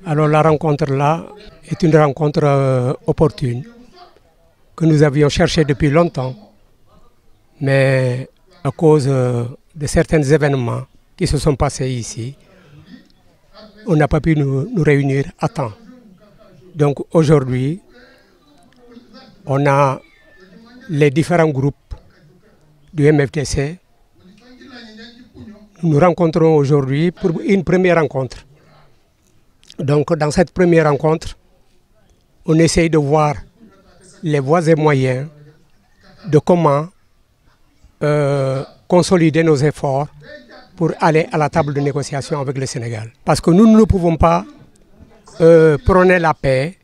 Alors la rencontre là est une rencontre opportune que nous avions cherchée depuis longtemps, mais à cause de certains événements qui se sont passés ici, on n'a pas pu nous réunir à temps. Donc aujourd'hui, on a les différents groupes du MFDC. Nous nous rencontrons aujourd'hui pour une première rencontre. Donc dans cette première rencontre, on essaye de voir les voies et moyens de comment consolider nos efforts pour aller à la table de négociation avec le Sénégal. Parce que nous ne pouvons pas prôner la paix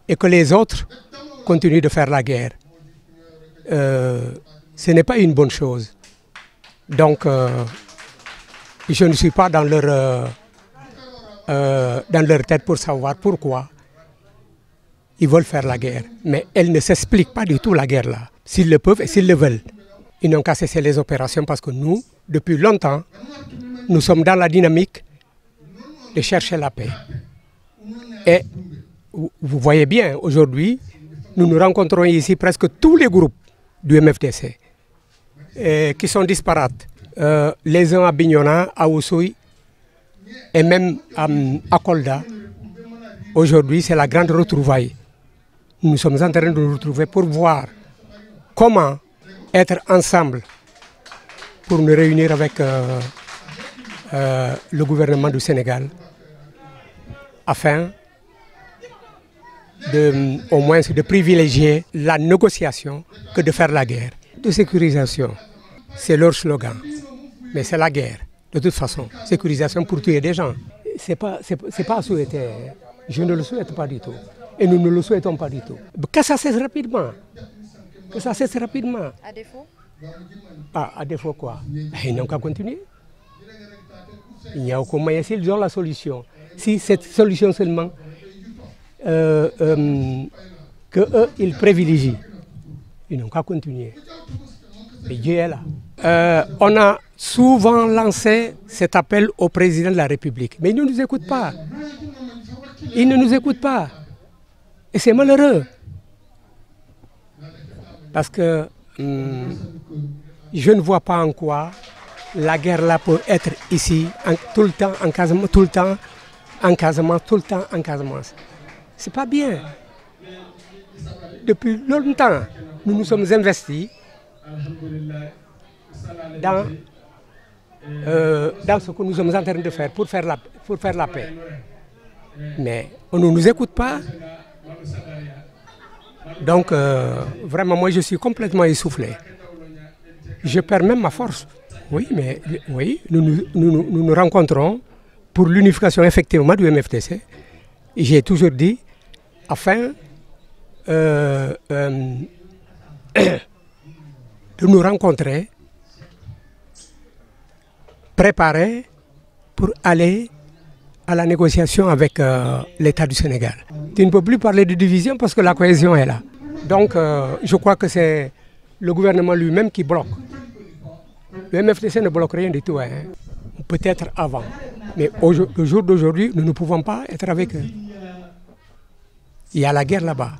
et que les autres continuent de faire la guerre. Ce n'est pas une bonne chose. Donc je ne suis pas dans leur tête pour savoir pourquoi ils veulent faire la guerre. Mais elle ne s'explique pas du tout, la guerre là. S'ils le peuvent et s'ils le veulent. Ils n'ont qu'à cesser les opérations parce que nous, depuis longtemps, nous sommes dans la dynamique de chercher la paix. Et vous voyez bien, aujourd'hui, nous nous rencontrons ici presque tous les groupes du MFDC qui sont disparates. Les uns à Bignona, à Oussouye et même à Kolda. Aujourd'hui, c'est la grande retrouvaille. Nous sommes en train de nous retrouver pour voir comment être ensemble pour nous réunir avec le gouvernement du Sénégal afin au moins de privilégier la négociation que de faire la guerre. De sécurisation, c'est leur slogan, mais c'est la guerre. De toute façon, sécurisation pour tuer des gens. C'est pas à souhaiter. Je ne le souhaite pas du tout. Et nous ne le souhaitons pas du tout. Que ça cesse rapidement. Que ça cesse rapidement. À défaut? À défaut quoi? Ils n'ont qu'à continuer. Il n'y a aucun moyen s'ils ont la solution. Si cette solution seulement qu'eux, ils privilégient, ils n'ont qu'à continuer. Et Dieu est là. On a souvent lancé cet appel au président de la République, mais il ne nous écoute pas. Il ne nous écoute pas. Et c'est malheureux. Parce que je ne vois pas en quoi la guerre là peut être ici, tout le temps en Casamance, tout le temps en Casamance, tout le temps en Casamance. C'est pas bien. Depuis longtemps, nous nous sommes investis dans ce que nous sommes en train de faire pour faire la paix. Mais on ne nous écoute pas. Donc, vraiment, moi, je suis complètement essoufflé. Je perds même ma force. Oui, mais oui, nous nous rencontrons pour l'unification effectivement du MFDC. J'ai toujours dit, afin de nous rencontrer, préparer pour aller à la négociation avec l'État du Sénégal. Tu ne peux plus parler de division parce que la cohésion est là. Donc je crois que c'est le gouvernement lui-même qui bloque. Le MFDC ne bloque rien du tout, hein. Peut-être avant. Mais le jour d'aujourd'hui, nous ne pouvons pas être avec eux. Il y a la guerre là-bas.